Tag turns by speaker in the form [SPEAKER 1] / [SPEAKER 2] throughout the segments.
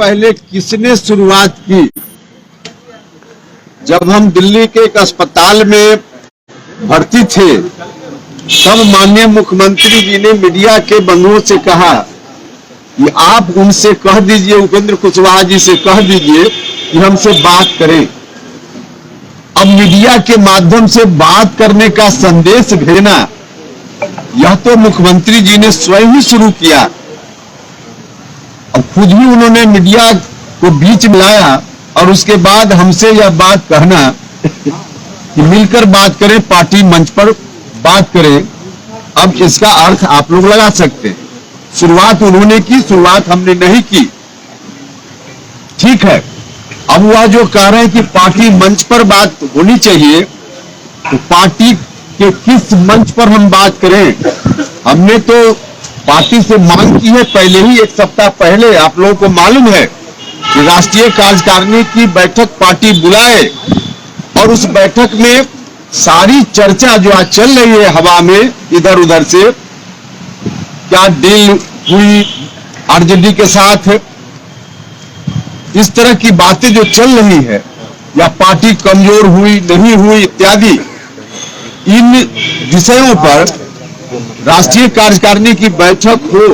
[SPEAKER 1] पहले किसने शुरुआत की? जब हम दिल्ली के एक अस्पताल में भर्ती थे तब माननीय मुख्यमंत्री जी ने मीडिया के बंधुओं से कहा कि आप उनसे कह दीजिए, उपेंद्र कुशवाहा जी से कह दीजिए कि हमसे बात करें। अब मीडिया के माध्यम से बात करने का संदेश भेजना यह तो मुख्यमंत्री जी ने स्वयं ही शुरू किया। अब खुद ही उन्होंने मीडिया को बीच में लाया और उसके बाद हमसे यह बात कहना कि मिलकर बात करें, पार्टी मंच पर बात करें। अब इसका अर्थ आप लोग लगा सकते हैं। शुरुआत उन्होंने की, शुरुआत हमने नहीं की। ठीक है, अब वह जो कह रहे हैं कि पार्टी मंच पर बात होनी चाहिए, तो पार्टी के किस मंच पर हम बात करें? हमने तो पार्टी से मांग की है पहले ही, एक सप्ताह पहले। आप लोगों को मालूम है कि राष्ट्रीय कार्यकारिणी की बैठक पार्टी बुलाए और उस बैठक में सारी चर्चा जो आज चल रही है हवा में इधर उधर से, क्या डील हुई आरजेडी के साथ, इस तरह की बातें जो चल रही है, या पार्टी कमजोर हुई नहीं हुई इत्यादि, इन विषयों पर राष्ट्रीय कार्यकारिणी की बैठक हो।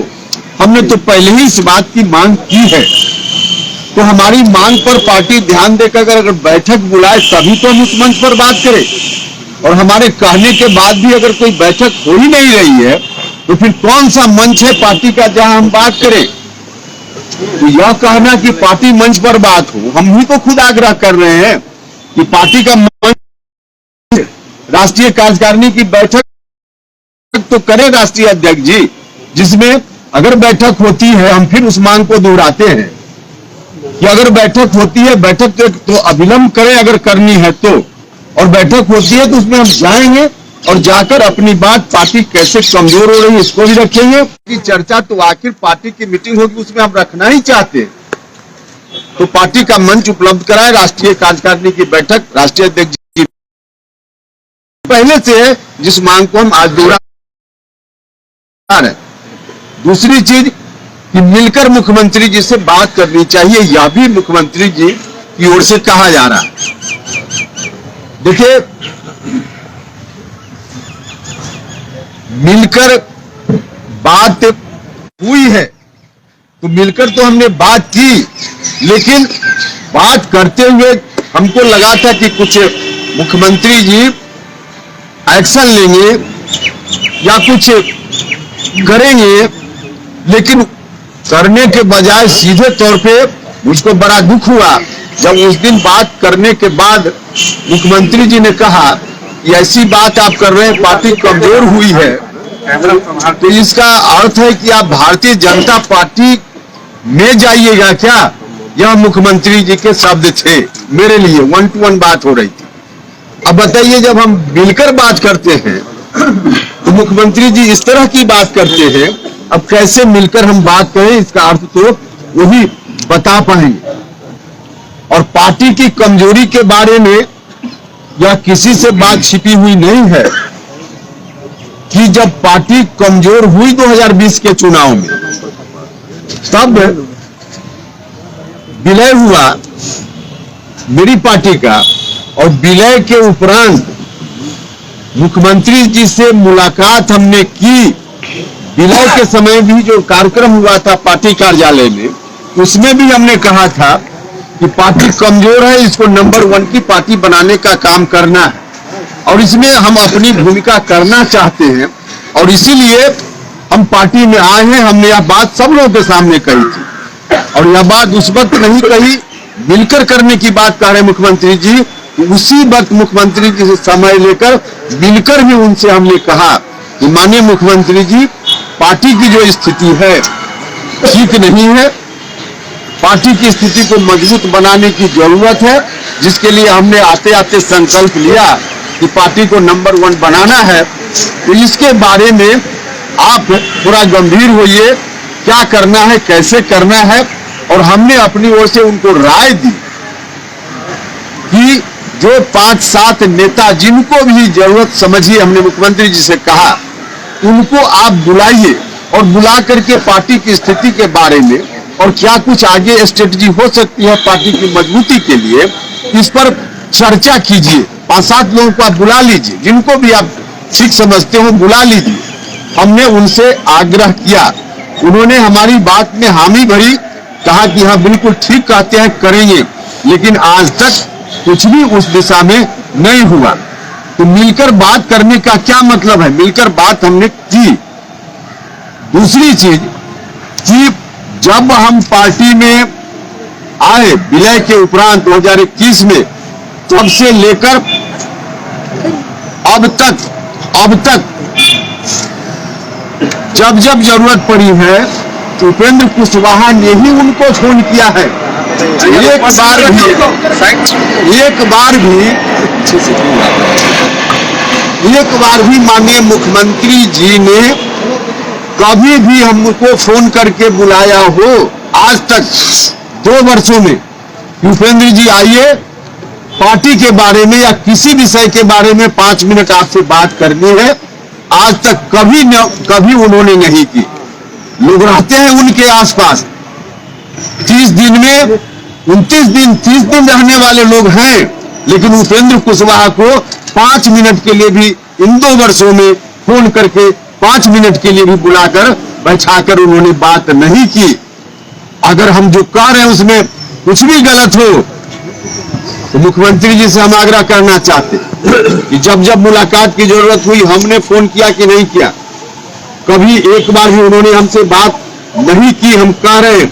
[SPEAKER 1] हमने तो पहले ही इस बात की मांग की है, तो हमारी मांग पर पार्टी ध्यान देकर अगर बैठक बुलाए तभी तो हम उस मंच पर बात करें। और हमारे कहने के बाद भी अगर कोई बैठक हो ही नहीं रही है तो फिर कौन सा मंच है पार्टी का जहां हम बात करें? तो यह कहना कि पार्टी मंच पर बात हो, हम ही तो खुद आग्रह कर रहे हैं कि पार्टी का मंच, राष्ट्रीय कार्यकारिणी की बैठक तो करे राष्ट्रीय अध्यक्ष जी, जिसमें अगर बैठक होती है, हम फिर उस मांग को दोहराते हैं कि अगर बैठक होती है, बैठक तो अविलंब करें अगर करनी है तो, और बैठक होती है तो उसमें हम जाएंगे और जाकर अपनी बात पार्टी कैसे कमजोर हो रही है इसको भी रखेंगे। कि चर्चा तो आखिर पार्टी की मीटिंग होगी, उसमें हम रखना ही चाहते हैं, तो पार्टी का मंच उपलब्ध कराए। राष्ट्रीय कार्यकारिणी की बैठक राष्ट्रीय अध्यक्ष जी पहले से है, जिस मांग को हम आज दोहरा रहे हैं। दूसरी चीज कि मिलकर मुख्यमंत्री जी से बात करनी चाहिए, यह भी मुख्यमंत्री जी की ओर से कहा जा रहा है। देखिए, मिलकर बात हुई है तो मिलकर तो हमने बात की, लेकिन बात करते हुए हमको लगा था कि कुछ मुख्यमंत्री जी एक्शन लेंगे या कुछ करेंगे, लेकिन करने के बजाय सीधे तौर पे मुझको बड़ा दुख हुआ जब उस दिन बात करने के बाद मुख्यमंत्री जी ने कहा कि ऐसी बात आप कर रहे हैं, पार्टी कमजोर हुई है। तो इसका अर्थ है कि आप भारतीय जनता पार्टी में जाइएगा क्या? यह मुख्यमंत्री जी के शब्द थे मेरे लिए, 1 to 1 बात हो रही थी। अब बताइए, जब हम मिलकर बात करते हैं तो मुख्यमंत्री जी इस तरह की बात करते हैं, अब कैसे मिलकर हम बात करें? इसका अर्थ तो वही बता पाएंगे। और पार्टी की कमजोरी के बारे में यह किसी से बात छिपी हुई नहीं है कि जब पार्टी कमजोर हुई 2020 के चुनाव में, तब विलय हुआ मेरी पार्टी का, और विलय के उपरांत मुख्यमंत्री जी से मुलाकात हमने की। विलय के समय भी जो कार्यक्रम हुआ था पार्टी कार्यालय में, उसमें भी हमने कहा था कि पार्टी कमजोर है, इसको नंबर 1 की पार्टी बनाने का काम करना है, और इसमें हम अपनी भूमिका करना चाहते हैं, और इसीलिए हम पार्टी में आए हैं। हमने यह बात सब लोगों के सामने कही थी, और यह बात उस वक्त नहीं कही, मिलकर करने की बात कह रहे मुख्यमंत्री जी। उसी वक्त मुख्यमंत्री जी से समय लेकर मिलकर भी उनसे हमने कहा कि माननीय मुख्यमंत्री जी, पार्टी की जो स्थिति है ठीक नहीं है, पार्टी की स्थिति को मजबूत बनाने की जरूरत है, जिसके लिए हमने आते आते संकल्प लिया कि पार्टी को नंबर 1 बनाना है। तो इसके बारे में आप थोड़ा गंभीर होइए, क्या करना है, कैसे करना है। और हमने अपनी ओर से उनको राय दी कि जो 5-7 नेता जिनको भी जरूरत समझिए, हमने मुख्यमंत्री जी से कहा उनको आप बुलाइए, और बुला करके पार्टी की स्थिति के बारे में और क्या कुछ आगे स्ट्रेटजी हो सकती है पार्टी की मजबूती के लिए, इस पर चर्चा कीजिए। 5-7 लोगों को आप बुला लीजिए, जिनको भी आप ठीक समझते हो बुला लीजिए। हमने उनसे आग्रह किया, उन्होंने हमारी बात में हामी भरी, कहा कि हाँ बिल्कुल ठीक कहते हैं, करेंगे, लेकिन आज तक कुछ भी उस दिशा में नहीं हुआ। तो मिलकर बात करने का क्या मतलब है? मिलकर बात हमने की। दूसरी चीज कि जब हम पार्टी में आए विलय के उपरांत 2021 में, तब से लेकर अब तक जब जब जरूरत पड़ी है उपेंद्र कुशवाहा ने ही उनको फोन किया है। एक बार भी माननीय मुख्यमंत्री जी ने कभी भी हमको फोन करके बुलाया हो आज तक 2 वर्षों में, उपेंद्र जी आइए पार्टी के बारे में या किसी विषय के बारे में 5 मिनट आपसे बात करनी है, आज तक कभी उन्होंने नहीं की। लोग रहते हैं उनके आसपास, 30 दिन में 29 दिन 30 दिन रहने वाले लोग हैं, लेकिन उपेंद्र कुशवाहा को 5 मिनट के लिए भी इन 2 वर्षों में फोन करके 5 मिनट के लिए भी बुलाकर बैठाकर उन्होंने बात नहीं की। अगर हम जो कह रहे हैं उसमें कुछ भी गलत हो तो मुख्यमंत्री जी से हम आग्रह करना चाहते कि जब जब मुलाकात की जरूरत हुई हमने फोन किया कि नहीं किया? कभी एक बार भी उन्होंने हमसे बात नहीं की। हम कह रहे हैं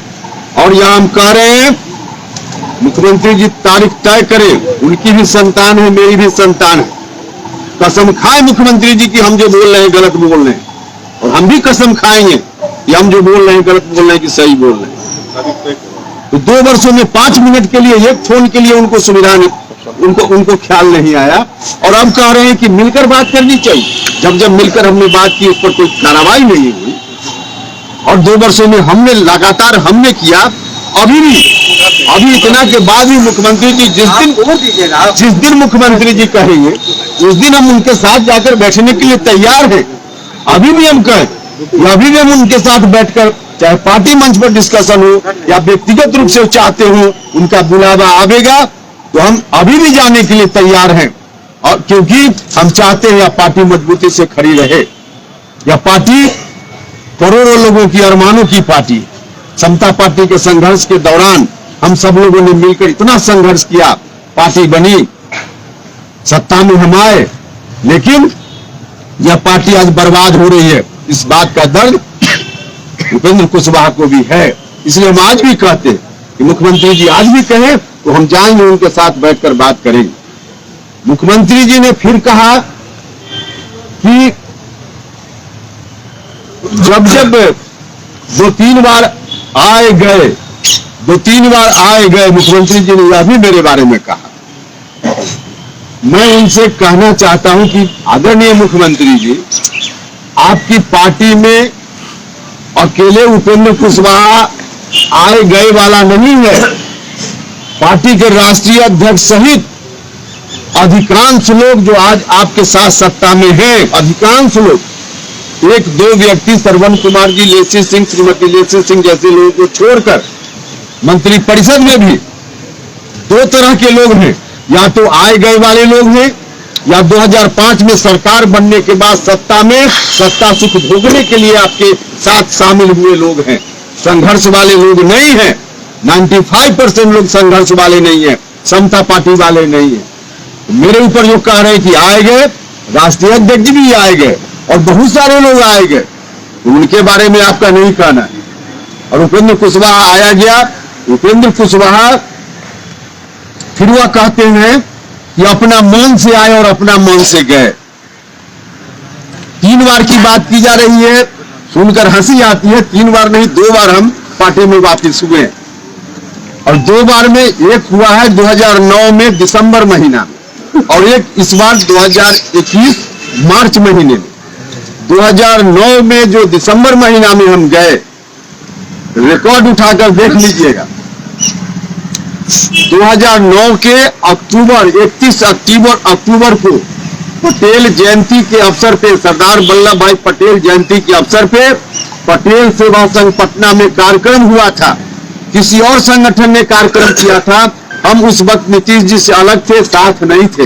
[SPEAKER 1] और यहां हम कह रहे हैं मुख्यमंत्री जी तारीख तय करें, उनकी भी संतान है, मेरी भी संतान है। कसम खाए मुख्यमंत्री जी की हम जो बोल रहे हैं गलत बोल रहे हैं, और हम भी कसम खाएंगे कि हम जो बोल रहे हैं गलत बोल रहे हैं कि सही बोल रहे हैं। तो 2 वर्षों में 5 मिनट के लिए एक फोन के लिए उनको सुविधा नहीं, उनको ख्याल नहीं आया। और अब कह रहे हैं कि मिलकर बात करनी चाहिए। जब जब मिलकर हमने बात की उस पर कोई कार्रवाई नहीं हुई, और 2 वर्षों में हमने लगातार किया। अभी इतना के बाद भी मुख्यमंत्री जी जिस दिन मुख्यमंत्री जी कहेंगे उस दिन हम उनके साथ जाकर बैठने के लिए तैयार हैं। अभी भी हम कहें, अभी भी हम उनके साथ बैठकर चाहे पार्टी मंच पर डिस्कशन हो या व्यक्तिगत रूप से चाहते हो उनका बुलावा आवेगा तो हम अभी भी जाने के लिए तैयार हैं। और क्योंकि हम चाहते हैं यह पार्टी मजबूती से खड़ी रहे। यह पार्टी करोड़ों लोगों की अरमानों की पार्टी। समता पार्टी के संघर्ष के दौरान हम सब लोगों ने मिलकर इतना संघर्ष किया, पार्टी बनी, सत्ता में हम आए, लेकिन यह पार्टी आज बर्बाद हो रही है। इस बात का दर्द उपेंद्र कुशवाहा को भी है। इसलिए हम आज भी कहते हैं कि मुख्यमंत्री जी आज भी कहें तो हम जाएंगे, उनके साथ बैठकर बात करेंगे। मुख्यमंत्री जी ने फिर कहा कि जब 2-3 बार आए गए मुख्यमंत्री जी ने यह भी मेरे बारे में कहा। मैं उनसे कहना चाहता हूं कि आदरणीय मुख्यमंत्री जी, आपकी पार्टी में अकेले उपेंद्र कुशवाहा आए गए वाला नहीं है। पार्टी के राष्ट्रीय अध्यक्ष सहित अधिकांश लोग जो आज आपके साथ सत्ता में हैं, अधिकांश लोग, 1-2 व्यक्ति श्रवण कुमार जी, लेसी सिंह, श्रीमती लेसी सिंह जैसे लोगों को छोड़कर मंत्री परिषद में भी 2 तरह के लोग हैं। या तो आए गए वाले लोग हैं या 2005 में सरकार बनने के बाद सत्ता सुख भोगने के लिए आपके साथ शामिल हुए लोग हैं। संघर्ष वाले लोग नहीं हैं। 95% लोग संघर्ष वाले नहीं है, समता पार्टी वाले नहीं है। मेरे ऊपर जो कह रहे हैं कि आए गए, राष्ट्रीय अध्यक्ष भी आए गए और बहुत सारे लोग आए गए, उनके बारे में आपका नहीं कहना है। और उपेंद्र कुशवाहा आया गया, उपेंद्र कुशवाहा फिर वह कहते हैं कि अपना मन से आए और अपना मन से गए। 3 बार की बात की जा रही है, सुनकर हंसी आती है। 3 बार नहीं, 2 बार हम पार्टी में वापस हुए और 2 बार में एक हुआ है 2009 में दिसंबर महीना में और एक इस बार 2021 मार्च महीने में। 2009 में जो दिसंबर महीना में हम गए, रिकॉर्ड उठाकर देख लीजिएगा। 2009 के 31 अक्टूबर को पटेल जयंती के अवसर पे, सरदार वल्लभ भाई पटेल जयंती के अवसर पे पटेल सेवा संघ पटना में कार्यक्रम हुआ था किसी और संगठन ने कार्यक्रम किया था, हम उस वक्त नीतीश जी से अलग थे, साथ नहीं थे।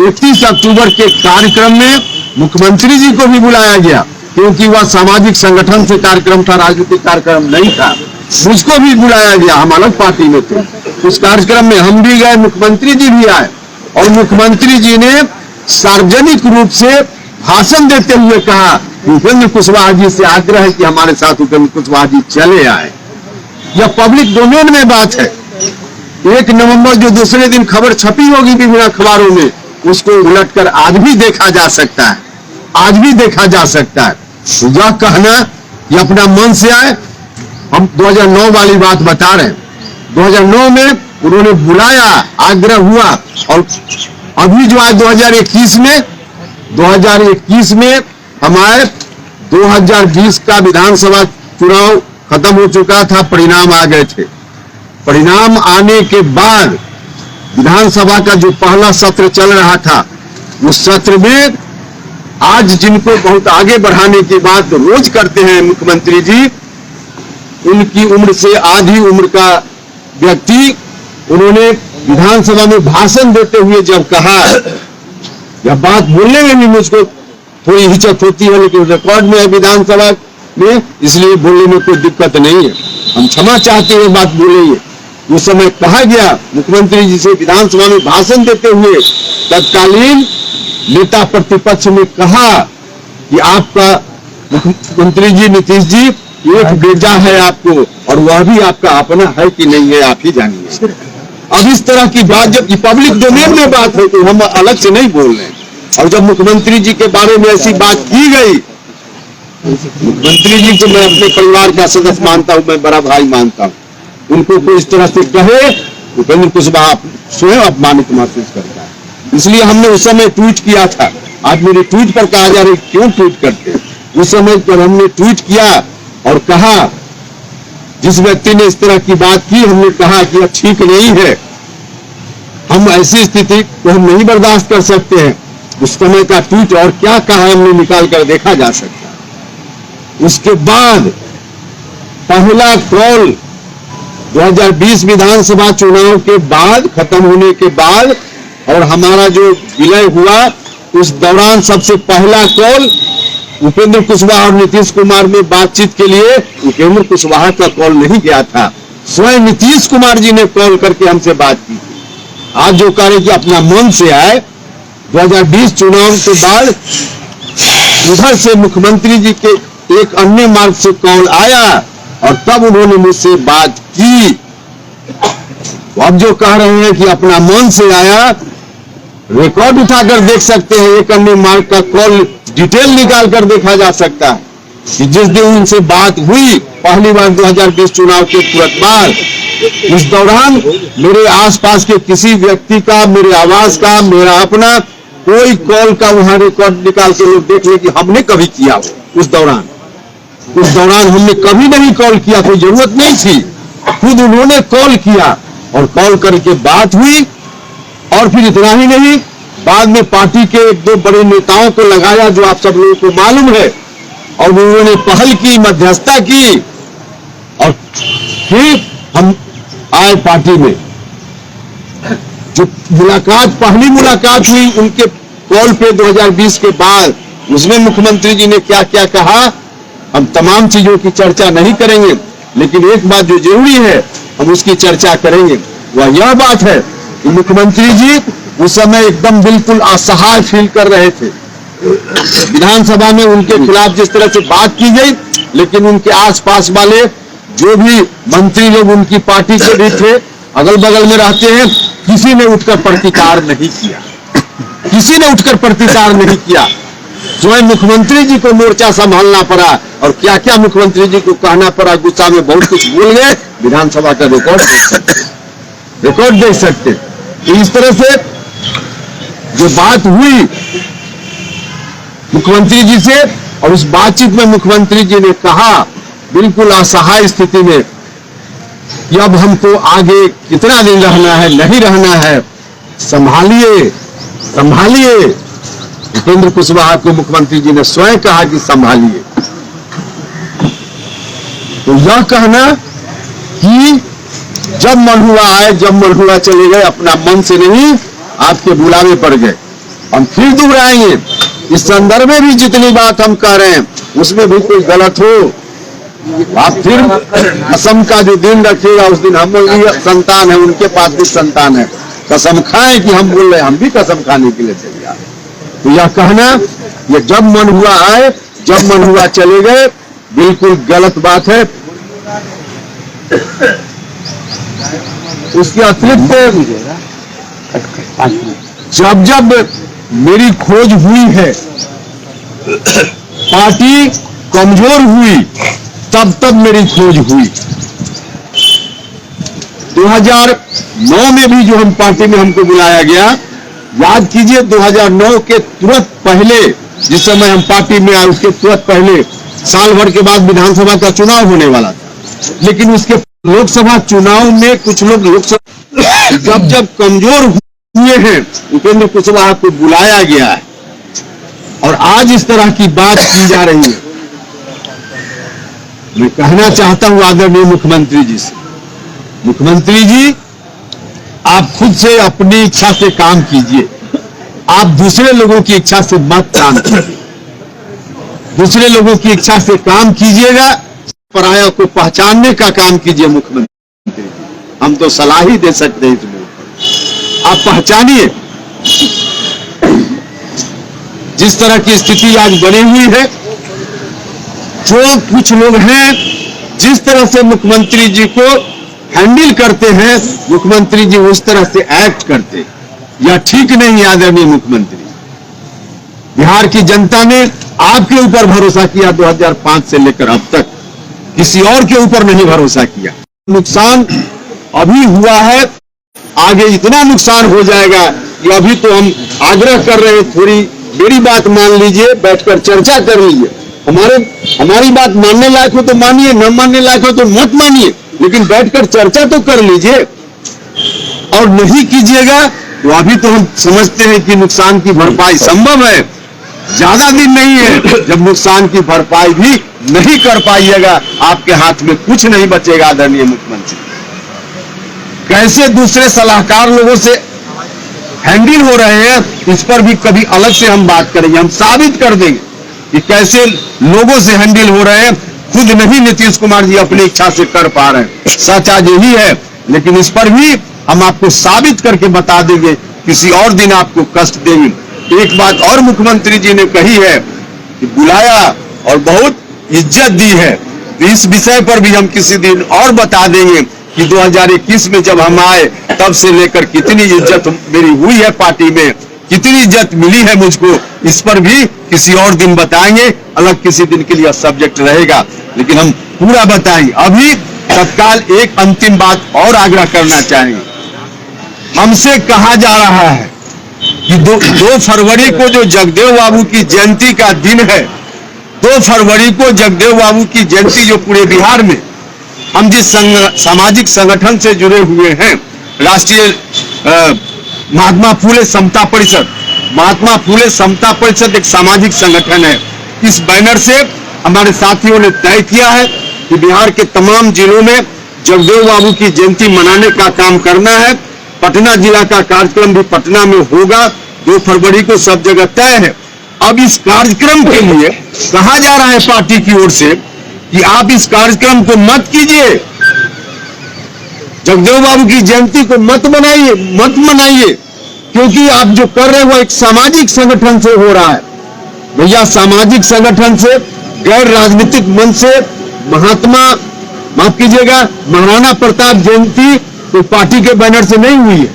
[SPEAKER 1] 31 अक्टूबर के कार्यक्रम में मुख्यमंत्री जी को भी बुलाया गया, क्योंकि वह सामाजिक संगठन से कार्यक्रम था, राजनीतिक कार्यक्रम नहीं था। मुझको भी बुलाया गया, हम अलग पार्टी में थे। उस कार्यक्रम में हम भी गए, मुख्यमंत्री जी भी आए, और मुख्यमंत्री जी ने सार्वजनिक रूप से भाषण देते हुए कहा, उपेंद्र कुशवाहा जी से आग्रह है कि हमारे साथ उपेंद्र कुशवाहा जी चले आए। यह पब्लिक डोमेन में बात है। 1 नवंबर जो दूसरे दिन खबर छपी होगी विभिन्न अखबारों में, उसको उलटकर आज भी देखा जा सकता है, आज भी देखा जा सकता है। तो यह कहना कि अपना मन से आए, हम 2009 वाली बात बता रहे हैं। 2009 में उन्होंने बुलाया, आग्रह हुआ, और अभी जो आज 2021 में हमारे 2020 का विधानसभा चुनाव खत्म हो चुका था, परिणाम आ गए थे। परिणाम आने के बाद विधानसभा का जो पहला सत्र चल रहा था, उस सत्र में आज जिनको बहुत आगे बढ़ाने की बात रोज करते हैं मुख्यमंत्री जी, उनकी उम्र से आधी उम्र का व्यक्ति, उन्होंने विधानसभा में भाषण देते हुए जब कहा, यह बात बोलने में भी मुझको थोड़ी हिचक होती है, लेकिन रिकॉर्ड में है विधानसभा में, इसलिए बोलने में कोई दिक्कत नहीं है, हम क्षमा चाहते हुए बात बोलेंगे। उस समय कहा गया मुख्यमंत्री जी से विधानसभा में भाषण देते हुए, तत्कालीन नेता प्रतिपक्ष ने कहा कि आपका मुख्यमंत्री जी नीतीश जी एक बेटा है आपको, और वह भी आपका अपना है कि नहीं है आप ही जानिए। अब इस तरह की बात जब पब्लिक डोमेन में बात है तो हम अलग से नहीं बोल रहे हैं। और जब मुख्यमंत्री जी के बारे में ऐसी बात की गई, मुख्यमंत्री जी को मैं अपने परिवार का सदस्य मानता हूं, मैं बड़ा भाई मानता हूं, उनको कोई इस तरह से कहे, उपेंद्र कुशवाहा स्वयं अपमानित महसूस करता है। इसलिए हमने उस समय ट्वीट किया था। आज मेरे ट्वीट पर कहा जा रहा है क्यों ट्वीट करते हैं। उस समय जब हमने ट्वीट किया और कहा, जिस व्यक्ति ने इस तरह की बात की, हमने कहा कि यह ठीक नहीं है, हम ऐसी स्थिति को हम नहीं बर्दाश्त कर सकते हैं। उस समय का ट्वीट और क्या कहा हमने निकाल कर देखा जा सकता है। उसके बाद पहला कॉल 2020 विधानसभा चुनाव के बाद, खत्म होने के बाद, और हमारा जो विलय हुआ उस दौरान सबसे पहला कॉल उपेंद्र कुशवाहा और नीतीश कुमार में बातचीत के लिए उपेंद्र कुशवाहा का कॉल नहीं गया था, स्वयं नीतीश कुमार जी ने कॉल करके हमसे बात की। आज जो कह रहे कि अपना मन से आए, 2020 चुनाव के बाद उधर से मुख्यमंत्री जी के एक अन्य मार्ग से कॉल आया और तब उन्होंने मुझसे बात की। अब जो कह रहे हैं कि अपना मन से आया, रिकॉर्ड उठाकर देख सकते हैं, एक अन्य मार्ग का कॉल डिटेल निकाल कर देखा जा सकता है कि जिस दिन उनसे बात हुई पहली बार 2020 चुनाव के तुरंत बाद, उस दौरान मेरे आसपास के किसी व्यक्ति का, मेरे आवास का, मेरा अपना कोई कॉल का वहां रिकॉर्ड निकाल के लोग देख ले कि हमने कभी किया। उस दौरान हमने कभी नहीं कॉल किया, कोई जरूरत नहीं थी, खुद उन्होंने कॉल किया और कॉल करके बात हुई। और फिर इतना ही नहीं, बाद में पार्टी के 1-2 बड़े नेताओं को लगाया जो आप सब लोगों को मालूम है, और उन्होंने पहल की, मध्यस्थता की, और फिर हम आए पार्टी में। जो मुलाकात, पहली मुलाकात हुई उनके कॉल पे 2020 के बाद, उसमें मुख्यमंत्री जी ने क्या क्या कहा, हम तमाम चीजों की चर्चा नहीं करेंगे, लेकिन एक बात जो जरूरी है हम उसकी चर्चा करेंगे, वह यह बात है कि मुख्यमंत्री जी उस समय एकदम बिल्कुल असहाय फील कर रहे थे। विधानसभा में उनके खिलाफ जिस तरह से बात की गई, लेकिन उनके आसपास वाले जो भी मंत्री लोग उनकी पार्टी के भी थे, अगल बगल में रहते हैं, किसी ने उठकर प्रतिकार नहीं किया, किसी ने उठकर प्रतिकार नहीं किया। स्वयं मुख्यमंत्री जी को मोर्चा संभालना पड़ा, और क्या क्या मुख्यमंत्री जी को कहना पड़ा, गुस्सा में बहुत कुछ बोल गए। विधानसभा का रिकॉर्ड देख सकते। तो इस तरह से जो बात हुई मुख्यमंत्री जी से, और उस बातचीत में मुख्यमंत्री जी ने कहा बिल्कुल असहाय स्थिति में कि अब हमको आगे कितना दिन रहना है, नहीं रहना है, संभालिए संभालिए। उपेंद्र कुशवाहा को मुख्यमंत्री जी ने स्वयं कहा कि संभालिए। तो यह कहना कि अभी जब मन हुआ आए, जब मन हुआ चले गए, अपना मन से नहीं आपके बुलावे पड़ गए। हम फिर दोहराएंगे, इस संदर्भ में भी जितनी बात हम कह रहे हैं उसमें भी कोई गलत हो, आप फिर कसम का जो दिन रखिएगा उस दिन हम भी संतान है, उनके पास भी संतान है, कसम खाएं कि हम बोल रहे हैं, हम भी कसम खाने के लिए तैयार। तो यह कहना ये जब मन हुआ आए, जब मन हुआ चले गए, बिल्कुल गलत बात है। उसके अतिरिक्त जब जब मेरी खोज हुई है, पार्टी कमजोर हुई, तब तब मेरी खोज हुई। 2009 में भी जो हम पार्टी में हमको बुलाया गया, याद कीजिए 2009 के तुरंत पहले, जिस समय हम पार्टी में आए उसके तुरंत पहले साल भर के बाद विधानसभा का चुनाव होने वाला था। लेकिन उसके लोकसभा चुनाव में कुछ लोग लोकसभा जब जब कमजोर हुए हैं, उपेंद्र कुशवाहा को बुलाया गया है और आज इस तरह की बात की जा रही है। मैं कहना चाहता हूं आदरणीय मुख्यमंत्री जी से, मुख्यमंत्री जी आप खुद से अपनी इच्छा से काम कीजिए, आप दूसरे लोगों की इच्छा से मत काम कीजिए। दूसरे लोगों की इच्छा से काम कीजिएगा, पराया को पहचानने का काम कीजिए। मुख्यमंत्री हम तो सलाह ही दे सकते हैं, इसमें आप पहचानिए। जिस तरह की स्थिति आज बनी हुई है, जो कुछ लोग हैं जिस तरह से मुख्यमंत्री जी को हैंडल करते हैं, मुख्यमंत्री जी उस तरह से एक्ट करते, यह ठीक नहीं। आदरणीय मुख्यमंत्री, बिहार की जनता ने आपके ऊपर भरोसा किया 2005 से लेकर अब तक, किसी और के ऊपर नहीं भरोसा किया। नुकसान अभी हुआ है, आगे इतना नुकसान हो जाएगा कि अभी तो हम आग्रह कर रहे हैं, थोड़ी मेरी बात मान लीजिए, बैठकर चर्चा कर लीजिए। हमारी बात मानने लायक हो तो मानिए, न मानने लायक हो तो मत मानिए, लेकिन बैठकर चर्चा तो कर लीजिए। और नहीं कीजिएगा तो अभी तो हम समझते हैं कि नुकसान की भरपाई संभव है, ज्यादा दिन नहीं है जब नुकसान की भरपाई भी नहीं कर पाइएगा, आपके हाथ में कुछ नहीं बचेगा। आदरणीय मुख्यमंत्री, कैसे दूसरे सलाहकार लोगों से हैंडल हो रहे हैं, इस पर भी कभी अलग से हम बात करेंगे। हम साबित कर देंगे कि कैसे लोगों से हैंडल हो रहे हैं, खुद नहीं नीतीश कुमार जी अपनी इच्छा से कर पा रहे हैं। सच आज यही है, लेकिन इस पर भी हम आपको साबित करके बता देंगे, किसी और दिन आपको कष्ट देंगे। एक बात और मुख्यमंत्री जी ने कही है कि बुलाया और बहुत इज्जत दी है, तो इस विषय पर भी हम किसी दिन और बता देंगे कि 2021 में जब हम आए तब से लेकर कितनी इज्जत मेरी हुई है पार्टी में, कितनी इज्जत मिली है मुझको, इस पर भी किसी और दिन बताएंगे। अलग किसी दिन के लिए सब्जेक्ट रहेगा, लेकिन हम पूरा बताएंगे। अभी तत्काल एक अंतिम बात और आग्रह करना चाहेंगे। हमसे कहा जा रहा है कि 2 फरवरी को जो जगदेव बाबू की जयंती का दिन है, 2 फरवरी को जगदेव बाबू की जयंती जो पूरे बिहार में हम जिस सामाजिक संगठन से जुड़े हुए हैं, राष्ट्रीय महात्मा फुले समता परिषद, महात्मा फुले समता परिषद एक सामाजिक संगठन है। इस बैनर से हमारे साथियों ने तय किया है कि बिहार के तमाम जिलों में जगदेव बाबू की जयंती मनाने का काम करना है। पटना जिला का कार्यक्रम भी पटना में होगा, 2 फरवरी को सब जगह तय है। अब इस कार्यक्रम के लिए कहा जा रहा है पार्टी की ओर से कि आप इस कार्यक्रम को मत कीजिए, जगदेव बाबू की जयंती को मत मनाइए, क्योंकि आप जो कर रहे हैं वो एक सामाजिक संगठन से हो रहा है। भैया, सामाजिक संगठन से, गैर राजनीतिक मंच से माफ कीजिएगा, महाराणा प्रताप जयंती तो पार्टी के बैनर से नहीं हुई है,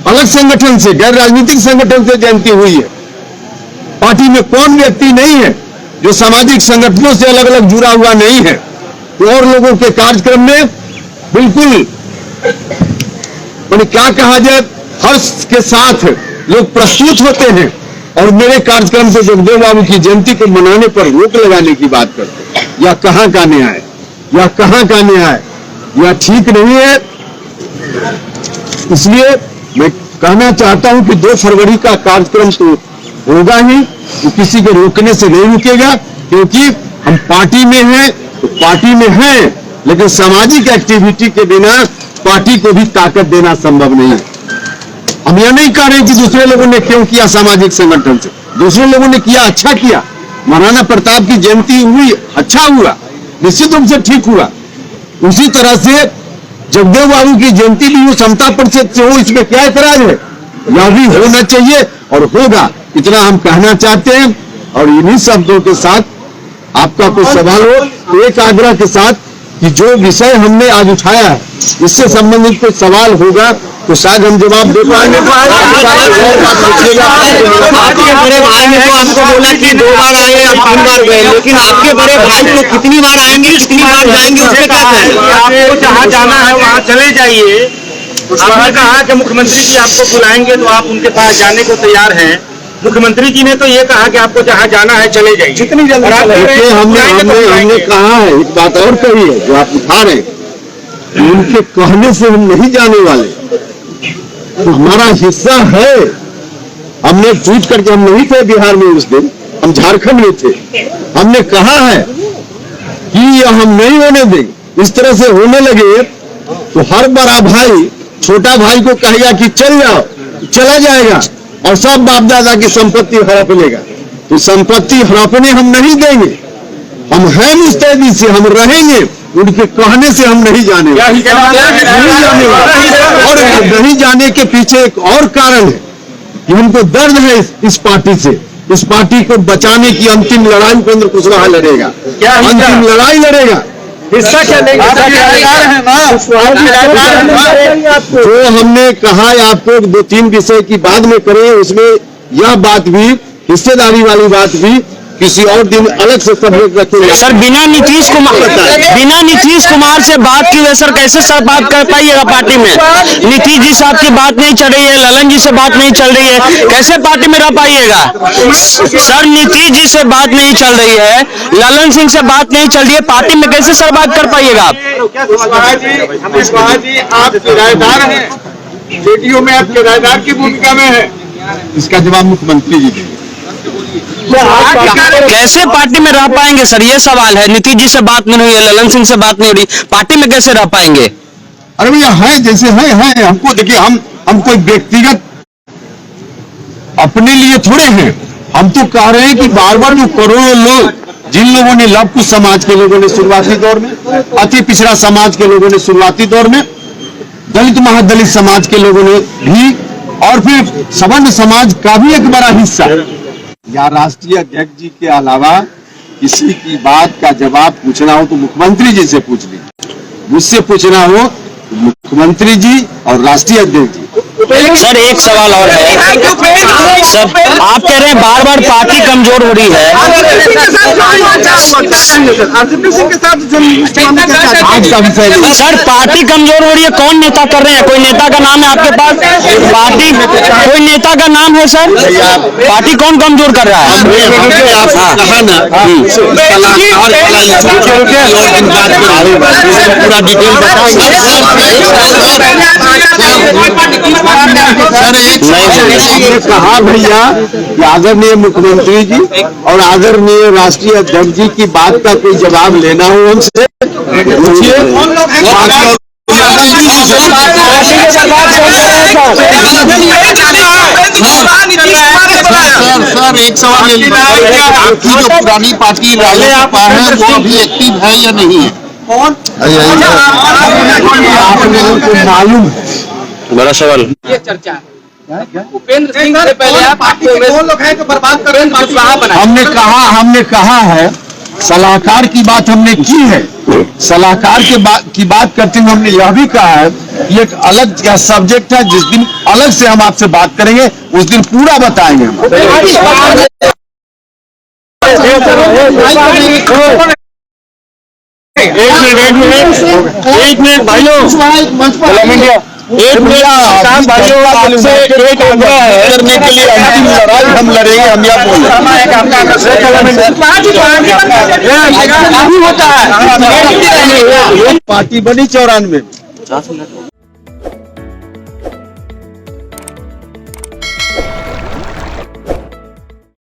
[SPEAKER 1] अलग संगठन से, गैर राजनीतिक संगठन से जयंती हुई है। पार्टी में कौन व्यक्ति नहीं है जो सामाजिक संगठनों से अलग अलग जुड़ा हुआ नहीं है। तो और लोगों के कार्यक्रम में बिल्कुल क्या कहा जाए, हर्ष के साथ लोग प्रस्तुत होते हैं और मेरे कार्यक्रम से जगदेव बाबू की जयंती को मनाने पर रोक लगाने की बात करते हैं। यह कहां का न्याय, यह कहां का न्याय, यह ठीक नहीं है। इसलिए मैं कहना चाहता हूं कि 2 फरवरी का कार्यक्रम तो होगा ही, तो किसी के रोकने से नहीं रुकेगा, क्योंकि हम पार्टी में हैं तो पार्टी में हैं, लेकिन सामाजिक एक्टिविटी के बिना पार्टी को भी ताकत देना संभव नहीं है। हम यह नहीं कह रहे कि दूसरे लोगों ने क्यों किया, सामाजिक संगठन से दूसरे लोगों ने किया, अच्छा किया। महाराणा प्रताप की जयंती हुई, अच्छा हुआ, निश्चित रूप से ठीक हुआ। उसी तरह से जगदेव बाबू की जयंती भी हो, समता परिषद से हो, इसमें क्या ऐतराज है? यह भी होना चाहिए और होगा, इतना हम कहना चाहते हैं। और इन्हीं शब्दों के साथ आपका कोई सवाल हो तो एक आग्रह के साथ कि जो विषय हमने आज उठाया है इससे संबंधित कोई सवाल होगा तो शायद हम जवाब दे पाएंगे।
[SPEAKER 2] आपके बड़े भाई ने तो आपको बोला कि 2 बार आए, आप 3 बार गए, लेकिन आपके बड़े भाई तो कितनी बार आएंगे, कितनी बार जाएंगे, उसमें क्या कहेंगे?
[SPEAKER 3] आपको जहाँ जाना है वहाँ चले जाइए। आपने कहा कि मुख्यमंत्री जी आपको बुलाएंगे तो आप उनके पास जाने को तैयार हैं। मुख्यमंत्री जी ने तो ये कहा कि आपको जहाँ जाना है चले जाइए।
[SPEAKER 1] जितनी जल्दी हमने कहा है, एक बात और कही है जो आप उठा रहे हैं, उनके कहने से हम नहीं जाने वाले, तो हमारा हिस्सा है। हमने ट्वीट करके, हम नहीं थे बिहार में उस दिन, हम झारखंड में थे, हमने कहा है कि यह हम नहीं होने देंगे। इस तरह से होने लगे तो हर बड़ा भाई छोटा भाई को कहेगा कि चल जाओ, चला जाएगा और सब बाप दादा की संपत्ति हड़प लेगा। तो संपत्ति हड़पने हम नहीं देंगे, हम हैं मुस्तैदी से, हम रहेंगे। उनके कहने से हम नहीं जाने वाले। और नहीं जाने के पीछे एक और कारण है कि हमको दर्द है इस पार्टी से। इस पार्टी को बचाने की अंतिम लड़ाई उपेंद्र कुशवाहा लड़ेगा, अंतिम लड़ाई लड़ेगा।
[SPEAKER 3] हिस्सा क्या लेंगे?
[SPEAKER 1] जो हमने कहा है आपको 2-3 विषय की बाद में करें, उसमें यह बात भी, हिस्सेदारी वाली बात भी किसी और दिन अलग से सब लोग रखेंगे।
[SPEAKER 2] सर बिना नीतीश कुमार से बात की हुई सर, कैसे सर बात कर पाइएगा पार्टी में? नीतीश जी साहब की बात नहीं चल रही है, ललन जी से बात नहीं चल रही है, कैसे पार्टी में रह पाइएगा? सर नीतीश जी से बात नहीं चल रही है, ललन सिंह से बात नहीं चल रही है, पार्टी में कैसे सर बात कर पाइएगा आप?
[SPEAKER 3] कुशवाहा जी आप किराएदार हैं, जेडीयू में आप किराएदार की भूमिका में है।
[SPEAKER 1] इसका जवाब मुख्यमंत्री जी देंगे।
[SPEAKER 2] कैसे पार्टी में रह पाएंगे सर, ये सवाल है। नीतीश जी से बात नहीं हुई है, ललन सिंह से बात नहीं हो रही, पार्टी में कैसे रह पाएंगे?
[SPEAKER 1] अरे भैया है जैसे है हमको देखिए, हम कोई व्यक्तिगत अपने लिए थोड़े हैं। हम तो कह रहे हैं कि बार बार जो करोड़ों लोग, जिन लोगों ने लव कुश समाज के लोगों ने शुरुआती दौर में, अति पिछड़ा समाज के लोगों ने शुरुआती दौर में, दलित महादलित समाज के लोगों ने भी, और फिर सवर्ण समाज का भी एक बड़ा हिस्सा, या राष्ट्रीय अध्यक्ष जी के अलावा किसी की बात का जवाब पूछना हो तो मुख्यमंत्री जी से पूछ लीजिए, मुझसे पूछना हो तो मुख्यमंत्री जी और राष्ट्रीय अध्यक्ष जी।
[SPEAKER 2] सर एक सवाल और है सर, आप कह रहे हैं बार बार पार्टी कमजोर हो रही है। सर पार्टी कमजोर हो रही है, कौन नेता कर रहे हैं? कोई नेता का नाम है आपके पास? पार्टी कोई नेता का नाम है सर? पार्टी कौन कमजोर कर रहा है?
[SPEAKER 1] पूरा डिटेल हमने कहा भैया कि आदरणीय मुख्यमंत्री जी और आदरणीय राष्ट्रीय अध्यक्ष जी की बात का कोई जवाब लेना हो हमसे पूछिए।
[SPEAKER 4] सर एक सवाल ये आपकी जो पुरानी पार्टी रालोसपा है वो अभी एक्टिव है या नहीं है?
[SPEAKER 1] आपने उनको मालूम है?
[SPEAKER 2] बड़ा सवाल।
[SPEAKER 3] ये चर्चा उपेंद्र सिंह से पहले आप कौन लोग हैं जो बर्बाद कर रहे हैं कुशवाहा बनाए?
[SPEAKER 1] हमने कहा है, सलाहकार की बात हमने की है। सलाहकार की बात करते हुए हमने यह भी कहा है कि एक अलग सब्जेक्ट है, जिस दिन अलग से हम आपसे बात करेंगे उस दिन पूरा बताएंगे हम। एक मिनट भाइयों, एक मिनट भाइयों, आपसे एक आग्रह है करने के लिए, अंतिम लड़ाई हम लड़ेंगे, हम यह बोल रहे हैं। पार्टी बनी 94 में,